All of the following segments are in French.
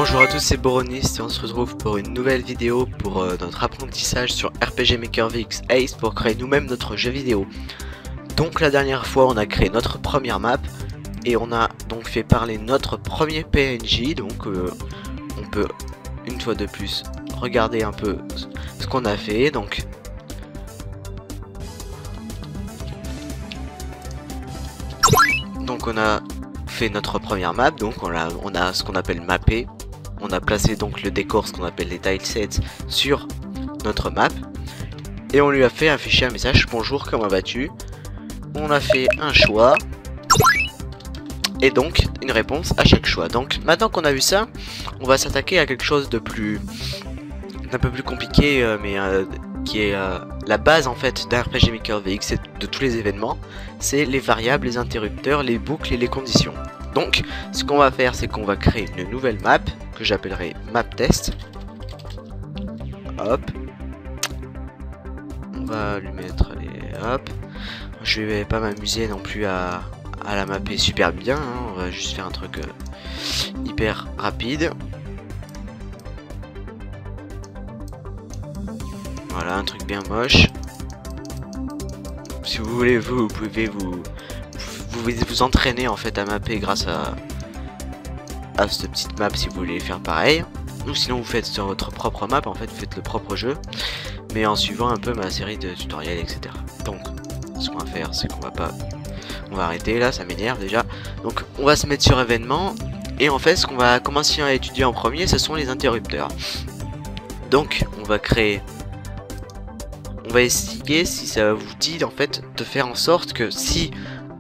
Bonjour à tous, c'est Boronis et on se retrouve pour une nouvelle vidéo pour notre apprentissage sur RPG Maker VX Ace pour créer nous-mêmes notre jeu vidéo. Donc la dernière fois on a créé notre première map et on a donc fait parler notre premier PNJ, donc on peut une fois de plus regarder un peu ce qu'on a fait. Donc on a fait notre première map, donc on a ce qu'on appelle mappé. On a placé donc le décor, ce qu'on appelle les tilesets, sur notre map. Et on lui a fait afficher un message: bonjour, comment vas-tu? On a fait un choix. Et donc une réponse à chaque choix. Donc maintenant qu'on a vu ça, on va s'attaquer à quelque chose de plus... d'un peu plus compliqué, mais qui est la base en fait d'un RPG Maker VX et de tous les événements. C'est les variables, les interrupteurs, les boucles et les conditions. Donc ce qu'on va faire, c'est qu'on va créer une nouvelle map que j'appellerai map test. Hop, on va lui mettre les... hop, je vais pas m'amuser non plus à la mapper super bien, hein. On va juste faire un truc hyper rapide. Voilà, un truc bien moche. Si vous voulez, vous pouvez vous entraîner en fait à mapper grâce à cette petite map si vous voulez faire pareil. Ou sinon vous faites sur votre propre map, en fait vous faites le propre jeu, mais en suivant un peu ma série de tutoriels, etc. Donc ce qu'on va faire, c'est qu'on va arrêter là, ça m'énerve déjà. Donc on va se mettre sur événement, et en fait ce qu'on va commencer à étudier en premier, ce sont les interrupteurs. Donc on va essayer, si ça vous dit, en fait de faire en sorte que si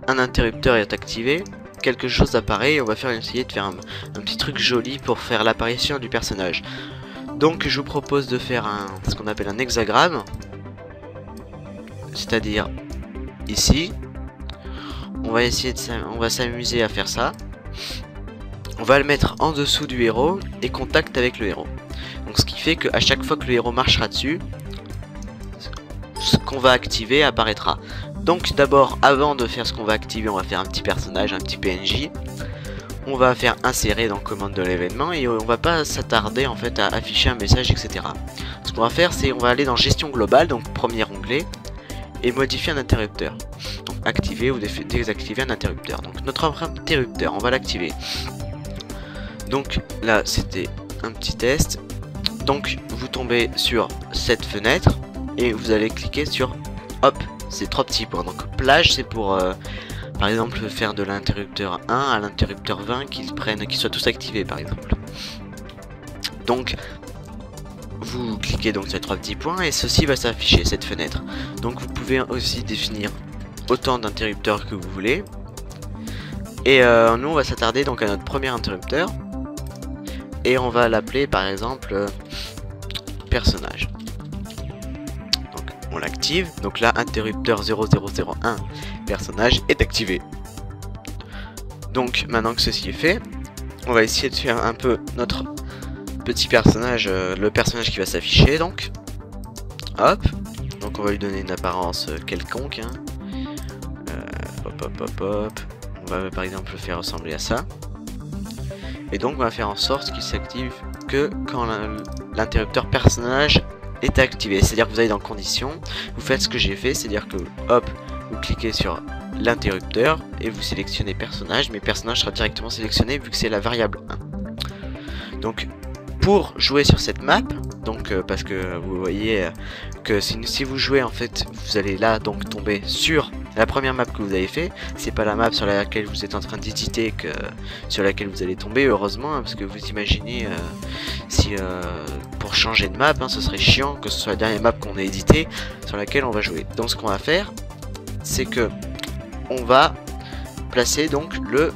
un interrupteur est activé, quelque chose apparaît, et on va essayer de faire un petit truc joli pour faire l'apparition du personnage. Donc je vous propose de faire ce qu'on appelle un hexagramme, c'est-à-dire ici. On va s'amuser à faire ça. On va le mettre en dessous du héros et contact avec le héros. Donc ce qui fait qu'à chaque fois que le héros marchera dessus, ce qu'on va activer apparaîtra. Donc d'abord, avant de faire ce qu'on va activer, on va faire un petit personnage, un petit PNJ. On va faire insérer dans commande de l'événement et on va pas s'attarder en fait à afficher un message, etc. Ce qu'on va faire, c'est on va aller dans gestion globale, donc premier onglet, et modifier un interrupteur. Donc activer ou désactiver un interrupteur. Donc notre interrupteur, on va l'activer. Donc là, c'était un petit test. Donc vous tombez sur cette fenêtre et vous allez cliquer sur hop, ces trois petits points. Donc plage, c'est pour par exemple faire de l'interrupteur 1 à l'interrupteur 20 qu'ils soient tous activés par exemple. Donc vous cliquez donc sur ces trois petits points et ceci va s'afficher, cette fenêtre. Donc vous pouvez aussi définir autant d'interrupteurs que vous voulez. Et nous on va s'attarder donc à notre premier interrupteur et on va l'appeler par exemple personnage. On l'active, donc là interrupteur 0001 personnage est activé. Donc maintenant que ceci est fait, on va essayer de faire un peu notre petit personnage, le personnage qui va s'afficher. Donc hop, donc on va lui donner une apparence quelconque, hein. Hop, on va par exemple le faire ressembler à ça. Et donc on va faire en sorte qu'il s'active que quand l'interrupteur personnage est activé, c'est-à-dire que vous allez dans conditions, vous faites ce que j'ai fait, c'est-à-dire que hop, vous cliquez sur l'interrupteur et vous sélectionnez personnage, mais personnage sera directement sélectionné vu que c'est la variable 1. Donc pour jouer sur cette map, donc parce que vous voyez que si vous jouez en fait, vous allez là donc tomber sur la première map que vous avez fait, c'est pas la map sur laquelle vous êtes en train d'éditer sur laquelle vous allez tomber, heureusement, hein, parce que vous imaginez si pour changer de map, hein, ce serait chiant que ce soit la dernière map qu'on a édité sur laquelle on va jouer. Donc ce qu'on va faire, c'est que on va placer donc le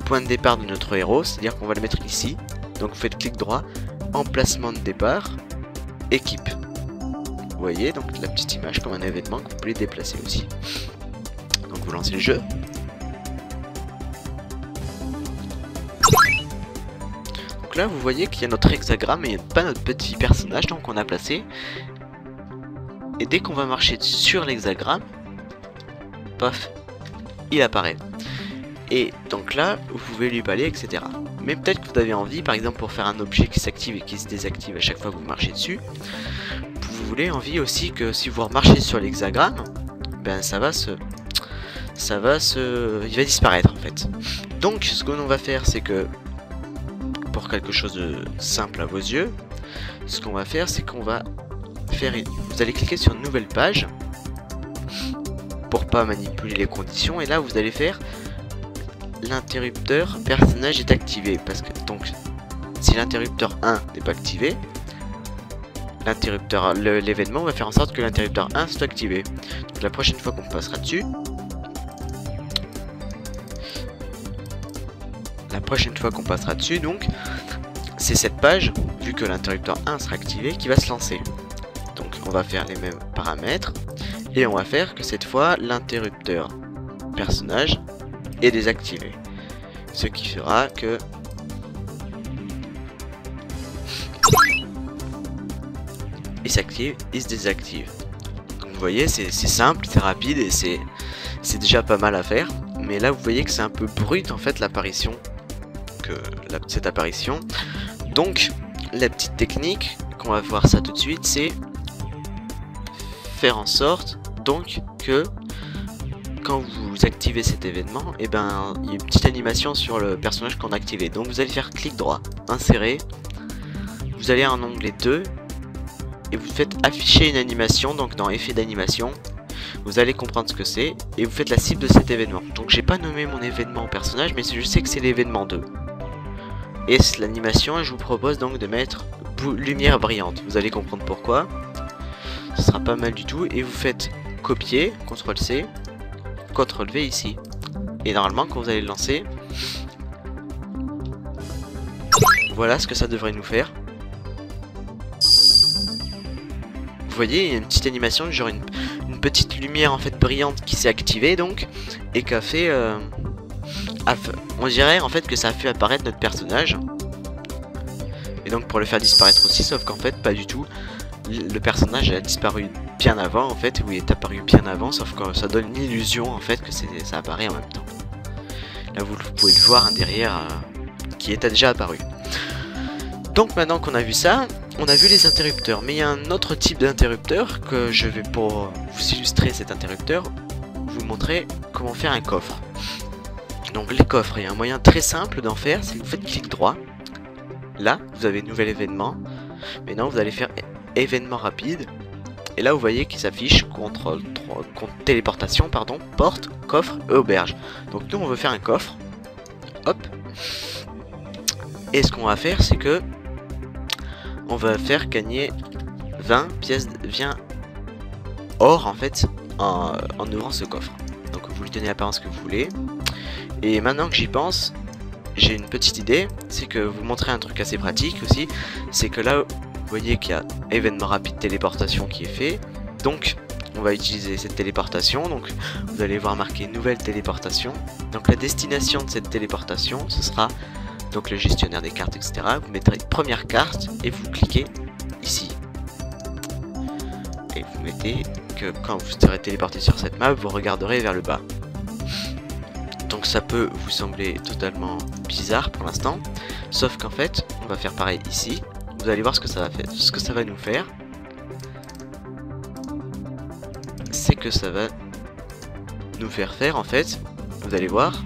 point de départ de notre héros, c'est-à-dire qu'on va le mettre ici. Donc vous faites clic droit, emplacement de départ, équipe. Vous voyez donc la petite image comme un événement que vous pouvez déplacer aussi. Donc vous lancez le jeu. Donc là vous voyez qu'il y a notre hexagramme et pas notre petit personnage donc on a placé. Et dès qu'on va marcher sur l'hexagramme, paf, il apparaît. Et donc là, vous pouvez lui parler, etc. Mais peut-être que vous avez envie, par exemple pour faire un objet qui s'active et qui se désactive à chaque fois que vous marchez dessus, vous voulez envie aussi que si vous remarchez sur l'hexagramme, ben il va disparaître en fait. Donc ce que l'on va faire, c'est que pour quelque chose de simple à vos yeux, ce qu'on va faire, c'est qu'on va faire, vous allez cliquer sur une nouvelle page pour pas manipuler les conditions, et là vous allez faire l'interrupteur personnage est activé, parce que donc si l'interrupteur 1 n'est pas activé, l'interrupteur, l'événement va faire en sorte que l'interrupteur 1 soit activé. Donc la prochaine fois qu'on passera dessus, donc c'est cette page, vu que l'interrupteur 1 sera activé, qui va se lancer. Donc on va faire les mêmes paramètres et on va faire que cette fois l'interrupteur personnage est désactivé, ce qui fera que il s'active, il se désactive. Donc vous voyez, c'est simple, c'est rapide et c'est déjà pas mal à faire. Mais là vous voyez que c'est un peu brut en fait l'apparition, cette apparition. Donc la petite technique, qu'on va voir ça tout de suite, c'est faire en sorte donc que quand vous activez cet événement, et ben il y a une petite animation sur le personnage qu'on a activé. Donc vous allez faire clic droit, insérer, vous allez en onglet 2 et vous faites afficher une animation. Donc dans effet d'animation, vous allez comprendre ce que c'est et vous faites la cible de cet événement. Donc j'ai pas nommé mon événement personnage, mais je sais que c'est l'événement 2. Et l'animation, je vous propose donc de mettre lumière brillante. Vous allez comprendre pourquoi. Ce sera pas mal du tout. Et vous faites copier, CTRL-C, CTRL-V ici. Et normalement, quand vous allez le lancer, voilà ce que ça devrait nous faire. Vous voyez, il y a une petite animation, genre une petite lumière en fait brillante qui s'est activée donc, et qui a fait... on dirait en fait que ça a fait apparaître notre personnage. Et donc pour le faire disparaître aussi, sauf qu'en fait pas du tout. Le personnage a disparu bien avant en fait, ou il est apparu bien avant, sauf que ça donne une illusion en fait que ça apparaît en même temps. Là vous pouvez le voir derrière qui était déjà apparu. Donc maintenant qu'on a vu ça, on a vu les interrupteurs. Mais il y a un autre type d'interrupteur que je vais, pour vous illustrer cet interrupteur, vous montrer comment faire un coffre. Donc les coffres, il y a un moyen très simple d'en faire, c'est que vous faites clic droit. Là, vous avez nouvel événement. Maintenant, vous allez faire événement rapide. Et là, vous voyez qu'il s'affiche contrôle téléportation, pardon, porte, coffre et auberge. Donc nous, on veut faire un coffre. Hop. Et ce qu'on va faire, c'est que on va faire gagner 20 pièces, 20 or en fait, en ouvrant ce coffre. Donc vous lui donnez l'apparence que vous voulez. Et maintenant que j'y pense, j'ai une petite idée, c'est que vous montrer un truc assez pratique aussi, c'est que là, vous voyez qu'il y a événement rapide téléportation qui est fait, donc on va utiliser cette téléportation, donc vous allez voir marqué nouvelle téléportation, donc la destination de cette téléportation, ce sera donc le gestionnaire des cartes, etc. Vous mettrez première carte et vous cliquez ici. Et vous mettez que quand vous serez téléporté sur cette map, vous regarderez vers le bas. Donc ça peut vous sembler totalement bizarre pour l'instant, sauf qu'en fait, on va faire pareil ici. Vous allez voir ce que ça va faire, ce que ça va nous faire. C'est que ça va nous faire en fait, vous allez voir,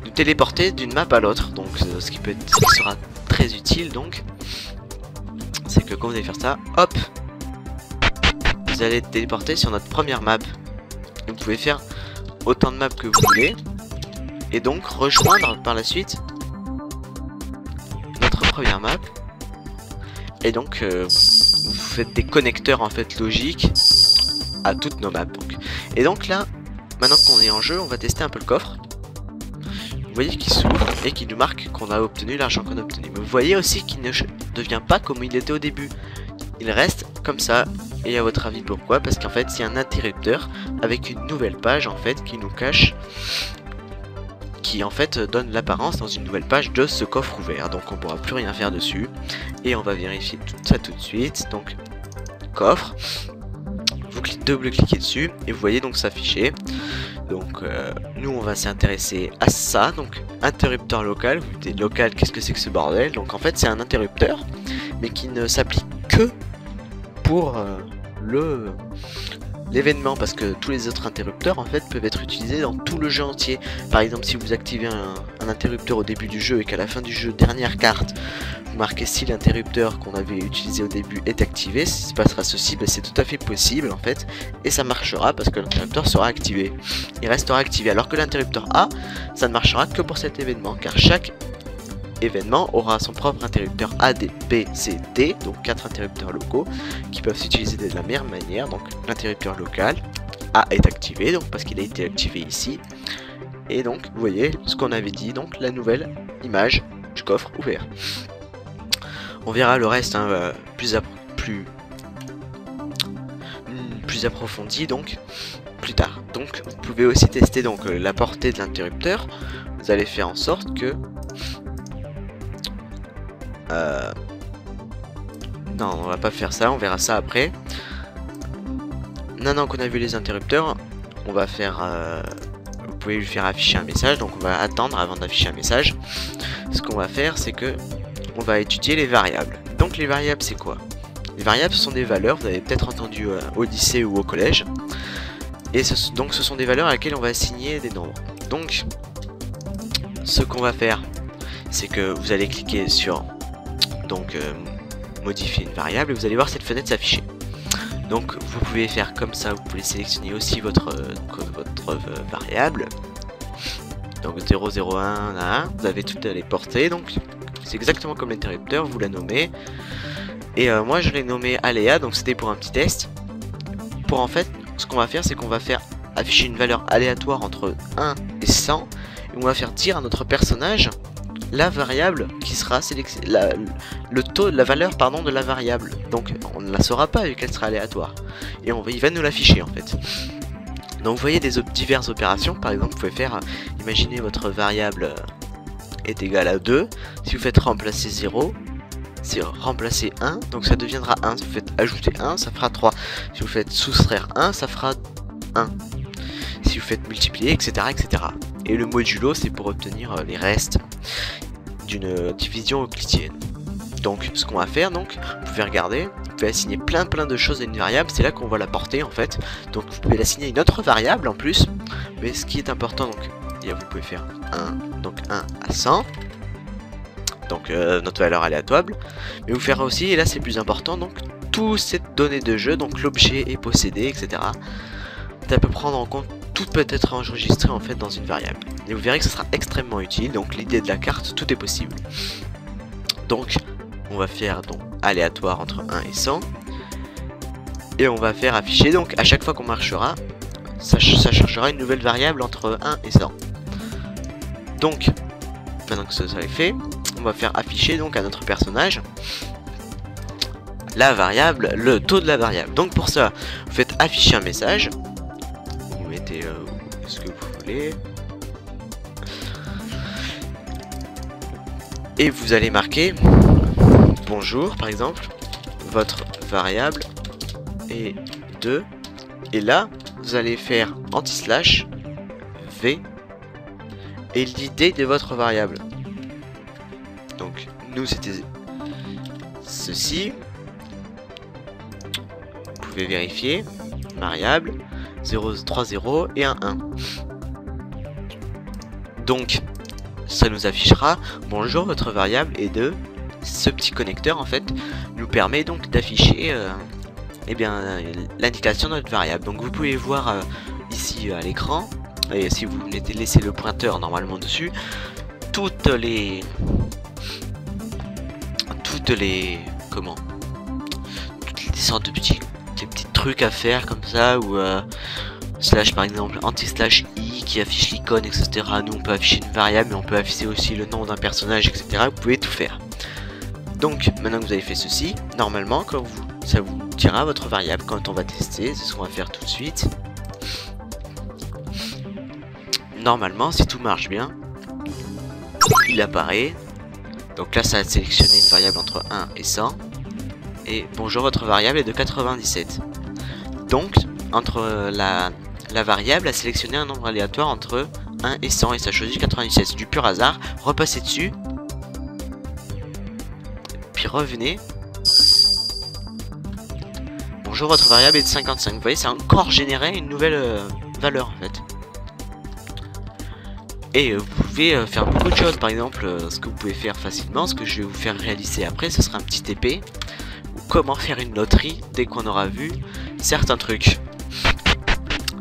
nous téléporter d'une map à l'autre. Donc ce qui sera très utile donc, c'est que quand vous allez faire ça, hop, vous allez être téléporté sur notre première map. Vous pouvez faire autant de maps que vous voulez et donc rejoindre par la suite notre première map. Et donc vous faites des connecteurs en fait logiques à toutes nos maps donc. Et donc là, maintenant qu'on est en jeu, on va tester un peu le coffre. Vous voyez qu'il s'ouvre et qu'il nous marque qu'on a obtenu l'argent qu'on a obtenu. Mais vous voyez aussi qu'il ne devient pas comme il était au début. Il reste comme ça. Et à votre avis pourquoi? Parce qu'en fait il y a un interrupteur avec une nouvelle page en fait qui nous cache, qui en fait donne l'apparence dans une nouvelle page de ce coffre ouvert. Donc on pourra plus rien faire dessus. Et on va vérifier tout ça tout de suite. Donc coffre, vous double-cliquez dessus et vous voyez donc s'afficher. Donc nous on va s'intéresser à ça. Donc interrupteur local. Vous dites local, qu'est-ce que c'est que ce bordel? Donc en fait c'est un interrupteur, mais qui ne s'applique que pour l'événement, parce que tous les autres interrupteurs en fait peuvent être utilisés dans tout le jeu entier. Par exemple, si vous activez un interrupteur au début du jeu et qu'à la fin du jeu, dernière carte, vous marquez si l'interrupteur qu'on avait utilisé au début est activé, si se passera ceci, ben c'est tout à fait possible en fait, et ça marchera parce que l'interrupteur sera activé. Il restera activé, alors que l'interrupteur A, ça ne marchera que pour cet événement, car chaque événement aura son propre interrupteur A, D, B, C, D, donc 4 interrupteurs locaux qui peuvent s'utiliser de la même manière. Donc l'interrupteur local A est activé, donc parce qu'il a été activé ici, et donc vous voyez ce qu'on avait dit, donc la nouvelle image du coffre ouvert. On verra le reste hein, plus approfondi donc plus tard. Donc vous pouvez aussi tester donc la portée de l'interrupteur. Vous allez faire en sorte que non, on va pas faire ça, on verra ça après. Maintenant qu'on a vu les interrupteurs, on va faire vous pouvez lui faire afficher un message, donc on va attendre avant d'afficher un message. Ce qu'on va faire, c'est que on va étudier les variables. Donc les variables, c'est quoi? Les variables, ce sont des valeurs, vous avez peut-être entendu au lycée ou au collège. Et donc ce sont des valeurs à laquelle on va assigner des nombres. Donc ce qu'on va faire, c'est que vous allez cliquer sur donc modifier une variable et vous allez voir cette fenêtre s'afficher. Donc vous pouvez faire comme ça, vous pouvez sélectionner aussi votre variable. Donc 0, 0, 1, 1, vous avez toutes les portées, donc c'est exactement comme l'interrupteur, vous la nommez. Et moi je l'ai nommé aléa, donc c'était pour un petit test. Pour en fait, ce qu'on va faire, c'est qu'on va faire afficher une valeur aléatoire entre 1 et 100. Et on va faire dire à notre personnage la variable qui sera sélectionnée, le taux, la valeur pardon de la variable. Donc on ne la saura pas vu qu'elle sera aléatoire. Et il va nous l'afficher en fait. Donc vous voyez des diverses opérations. Par exemple, vous pouvez faire, imaginez votre variable est égale à 2. Si vous faites remplacer 0, c'est remplacer 1, donc ça deviendra 1. Si vous faites ajouter 1, ça fera 3. Si vous faites soustraire 1, ça fera 1. Si vous faites multiplier, etc. etc. Et le modulo, c'est pour obtenir les restes d'une division euclidienne. Donc ce qu'on va faire, donc vous pouvez regarder, vous pouvez assigner plein de choses à une variable, c'est là qu'on va la porter en fait. Donc vous pouvez l'assigner à une autre variable en plus, mais ce qui est important, donc vous pouvez faire 1, donc 1 à 100, donc notre valeur aléatoire, mais vous faire aussi, et là c'est plus important, donc toutes ces données de jeu, donc l'objet est possédé, etc. Ça peut prendre en compte, tout peut être enregistré en fait dans une variable. Et vous verrez que ce sera extrêmement utile, donc l'idée de la carte, tout est possible. Donc on va faire donc aléatoire entre 1 et 100. Et on va faire afficher, donc à chaque fois qu'on marchera, ça chargera une nouvelle variable entre 1 et 100. Donc, maintenant que ça est fait, on va faire afficher donc à notre personnage la variable, le taux de la variable. Donc pour ça, vous faites afficher un message. Vous mettez ce que vous voulez. Et vous allez marquer bonjour par exemple, votre variable est 2. Et là, vous allez faire anti-slash v et l'idée de votre variable. Donc nous c'était ceci. Vous pouvez vérifier. Variable 0, 3, 0 et un 1. Donc ça nous affichera bonjour, votre variable est de ce petit connecteur en fait nous permet donc d'afficher l'indication de notre variable. Donc vous pouvez voir ici à l'écran, et si vous laissez le pointeur normalement dessus, toutes les sortes de petits trucs à faire comme ça, ou slash par exemple anti-slash i qui affiche l'icône, etc. Nous on peut afficher une variable, mais on peut afficher aussi le nom d'un personnage, etc. Vous pouvez tout faire. Donc maintenant que vous avez fait ceci, normalement quand ça vous dira votre variable quand on va tester. C'est ce qu'on va faire tout de suite. Normalement si tout marche bien, il apparaît. Donc là ça a sélectionné une variable entre 1 et 100. Et bonjour, votre variable est de 97. Donc entre la la variable a sélectionné un nombre aléatoire entre 1 et 100 et ça choisit 97. C'est du pur hasard. Repassez dessus. Puis revenez. Bonjour, votre variable est de 55. Vous voyez, c'est encore généré une nouvelle valeur en fait. Et vous pouvez faire beaucoup de choses. Par exemple, ce que vous pouvez faire facilement, ce que je vais vous faire réaliser après, ce sera un petit épée. Ou comment faire une loterie dès qu'on aura vu certains trucs.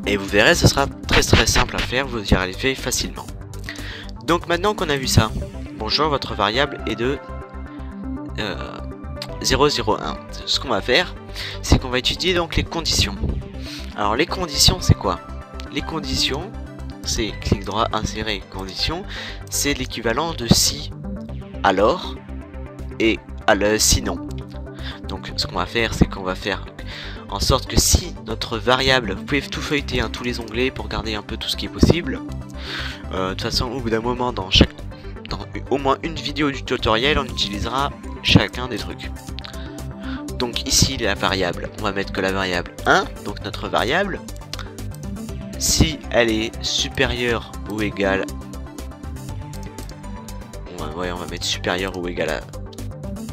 Et vous verrez, ce sera très simple à faire, vous y arrivez facilement. Donc maintenant qu'on a vu ça, bonjour, votre variable est de 0,01. Ce qu'on va faire, c'est qu'on va étudier donc les conditions. Alors les conditions, c'est quoi? Les conditions, c'est clic droit, insérer conditions, c'est l'équivalent de si, alors et sinon. Donc ce qu'on va faire, c'est qu'on va faire en sorte que si notre variable, vous pouvez tout feuilleter, hein, tous les onglets pour garder un peu tout ce qui est possible. De toute façon, au bout d'un moment, dans au moins une vidéo du tutoriel, on utilisera chacun des trucs. Donc ici, la variable, on va mettre que la variable 1, donc notre variable. Si elle est supérieure ou égale, on va mettre supérieure ou égale à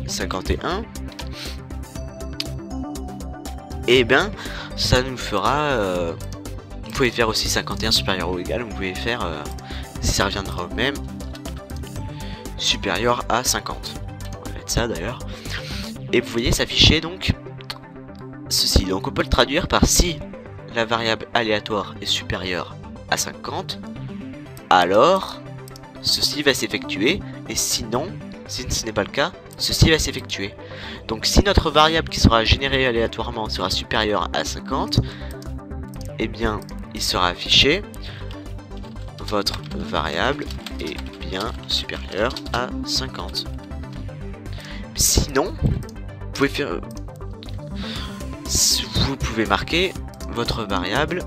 51. Et bien, ça nous fera... vous pouvez faire aussi 51 supérieur ou égal, vous pouvez faire, si ça reviendra au même, supérieur à 50. On va mettre ça d'ailleurs. Et vous voyez s'afficher donc ceci. Donc on peut le traduire par si la variable aléatoire est supérieure à 50, alors ceci va s'effectuer, et sinon, si ce n'est pas le cas, ceci va s'effectuer. Donc si notre variable qui sera générée aléatoirement sera supérieure à 50, eh bien il sera affiché votre variable est bien supérieure à 50. Sinon, vous pouvez marquer votre variable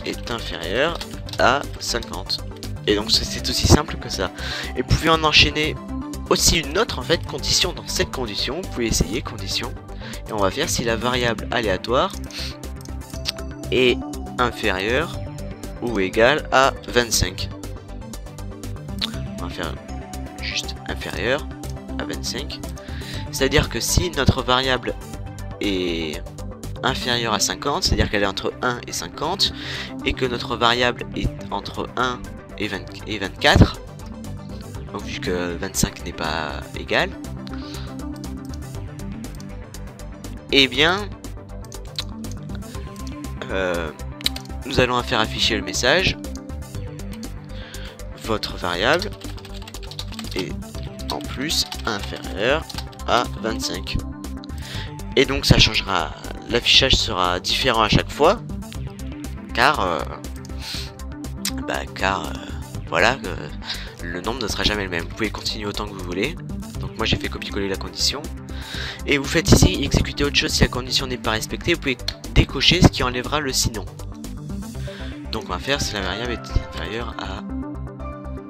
est inférieure à 50. Et donc c'est aussi simple que ça. Et vous pouvez en enchaîner aussi une autre en fait condition. Dans cette condition, vous pouvez essayer condition. Et on va faire si la variable aléatoire est inférieure ou égale à 25. On va faire juste inférieur à 25. C'est-à-dire que si notre variable est inférieure à 50, c'est-à-dire qu'elle est entre 1 et 50, et que notre variable est entre 1 et 24, donc vu que 25 n'est pas égal, et bien nous allons faire afficher le message votre variable est en plus inférieur à 25. Et donc ça changera, l'affichage sera différent à chaque fois, car voilà, le nombre ne sera jamais le même. Vous pouvez continuer autant que vous voulez. Donc moi j'ai fait copier-coller la condition. Et vous faites ici exécuter autre chose si la condition n'est pas respectée. Vous pouvez décocher ce qui enlèvera le sinon. Donc on va faire si la variable est inférieure à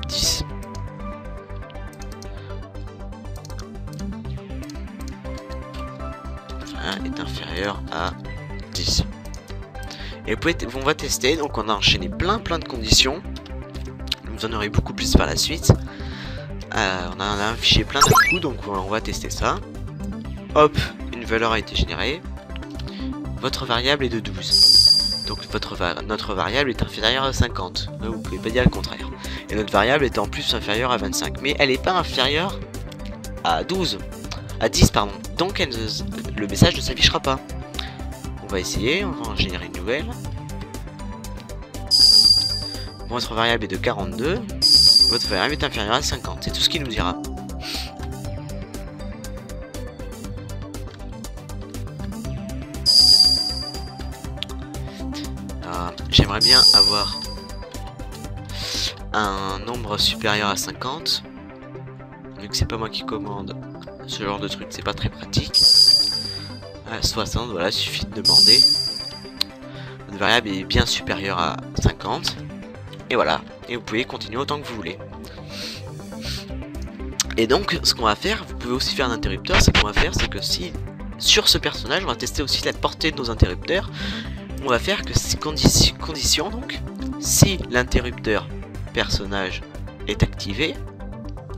10. Est inférieur à 10. Et on va tester. Donc on a enchaîné plein de conditions. Vous en aurez beaucoup plus par la suite. On a affiché plein d'un coup, donc on va tester ça. Hop, une valeur a été générée. Votre variable est de 12. Donc notre variable est inférieure à 50. Là, vous pouvez pas dire le contraire. Et notre variable est en plus inférieure à 25. Mais elle n'est pas inférieure à 12. À 10 pardon. Donc le message ne s'affichera pas. On va essayer, on va en générer une nouvelle. Votre variable est de 42. Votre variable est inférieure à 50. C'est tout ce qu'il nous dira. J'aimerais bien avoir un nombre supérieur à 50. Vu que c'est pas moi qui commande ce genre de truc, c'est pas très pratique. À 60, voilà, suffit de demander. Votre variable est bien supérieure à 50. Et voilà, et vous pouvez continuer autant que vous voulez. Et donc, ce qu'on va faire, vous pouvez aussi faire un interrupteur. Ce qu'on va faire, c'est que si sur ce personnage, on va tester aussi la portée de nos interrupteurs. on va faire que condition donc, si l'interrupteur personnage est activé,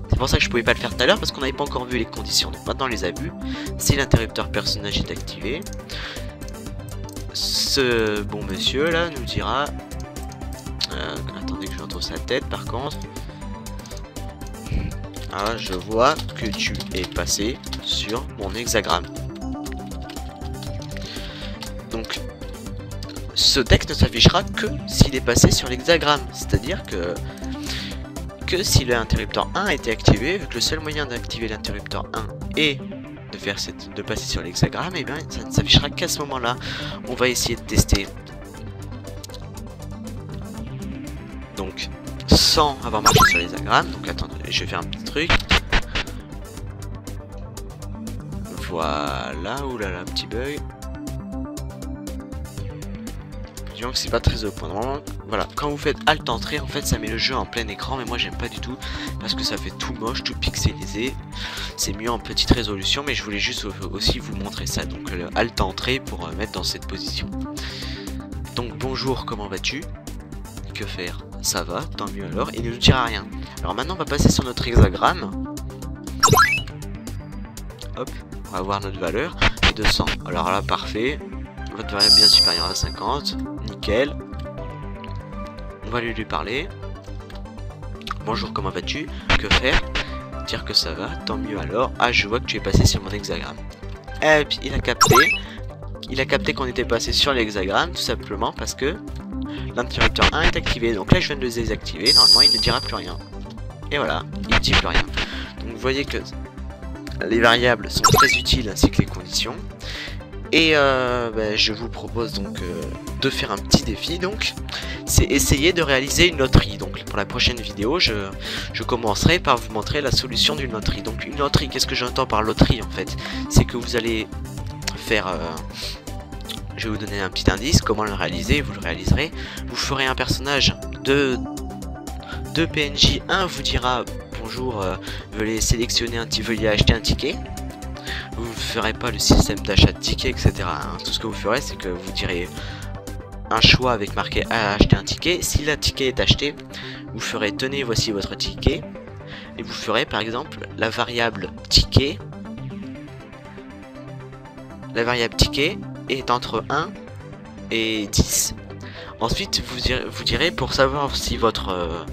c'est pour ça que je pouvais pas le faire tout à l'heure parce qu'on n'avait pas encore vu les conditions, donc maintenant on les a vues. Si l'interrupteur personnage est activé, ce bon monsieur là nous dira, attendez que je retrouve sa tête par contre. Ah, je vois que tu es passé sur mon hexagramme. Donc, ce texte ne s'affichera que s'il est passé sur l'hexagramme. C'est-à-dire que si l'interrupteur 1 était activé, vu que le seul moyen d'activer l'interrupteur 1 est de passer sur l'hexagramme, et bien ça ne s'affichera qu'à ce moment-là. On va essayer de tester. Donc, sans avoir marché sur l'hexagramme. Donc attendez, je vais faire un petit truc. Voilà, oulala, petit bug. Disons que c'est pas très au point. Normalement, voilà, quand vous faites Alt Entrée, en fait, ça met le jeu en plein écran, mais moi j'aime pas du tout parce que ça fait tout moche, tout pixelisé. C'est mieux en petite résolution, mais je voulais juste aussi vous montrer ça. Donc le Alt Entrée pour mettre dans cette position. Donc bonjour, comment vas-tu? Que faire? Ça va, tant mieux alors. Il ne nous dira rien. Alors maintenant, on va passer sur notre hexagramme. Hop, on va voir notre valeur. 200. Alors là, parfait. Votre variable bien supérieure à 50. Nickel. On va lui parler. Bonjour, comment vas-tu? Que faire? Dire que ça va, tant mieux alors. Ah, je vois que tu es passé sur mon hexagramme. Et puis il a capté. Il a capté qu'on était passé sur l'hexagramme, tout simplement parce que l'interrupteur 1 est activé. Donc là, je viens de le désactiver. Normalement, il ne dira plus rien. Et voilà, il ne dit plus rien. Donc vous voyez que les variables sont très utiles ainsi que les conditions. Et je vous propose donc de faire un petit défi. Donc, c'est essayer de réaliser une loterie. Donc, pour la prochaine vidéo, je commencerai par vous montrer la solution d'une loterie. Donc, une loterie, qu'est-ce que j'entends par loterie en fait? C'est que vous allez faire... je vais vous donner un petit indice, comment le réaliser, vous le réaliserez. Vous ferez un personnage de PNJ, un vous dira bonjour, veuillez sélectionner veuillez acheter un ticket. Vous ne ferez pas le système d'achat de tickets, etc. hein. Tout ce que vous ferez, c'est que vous direz un choix avec marqué acheter un ticket. Si le ticket est acheté, vous ferez tenez voici votre ticket. Et vous ferez par exemple la variable ticket. La variable ticket est entre 1 et 10. Ensuite, vous direz pour savoir si votre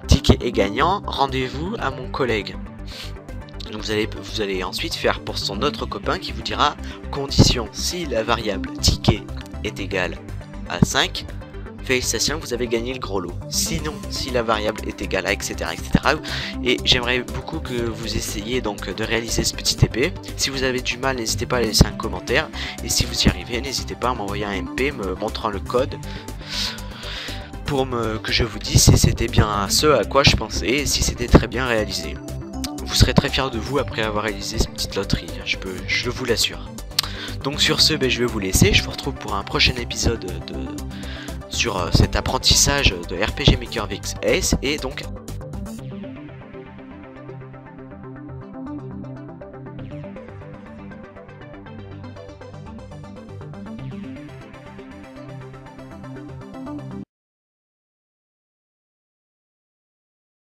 ticket est gagnant, rendez-vous à mon collègue. Donc vous allez ensuite faire pour son autre copain qui vous dira condition, si la variable ticket est égale à 5, félicitations, vous avez gagné le gros lot. Sinon, si la variable est égale à etc. etc. Et j'aimerais beaucoup que vous essayiez donc de réaliser ce petit TP. Si vous avez du mal, n'hésitez pas à laisser un commentaire. Et si vous y arrivez, n'hésitez pas à m'envoyer un MP me montrant le code pour que je vous dise si c'était bien ce à quoi je pensais et si c'était très bien réalisé. Vous serez très fiers de vous après avoir réalisé cette petite loterie, je vous l'assure. Donc sur ce, je vais vous laisser, je vous retrouve pour un prochain épisode sur cet apprentissage de RPG Maker VX et donc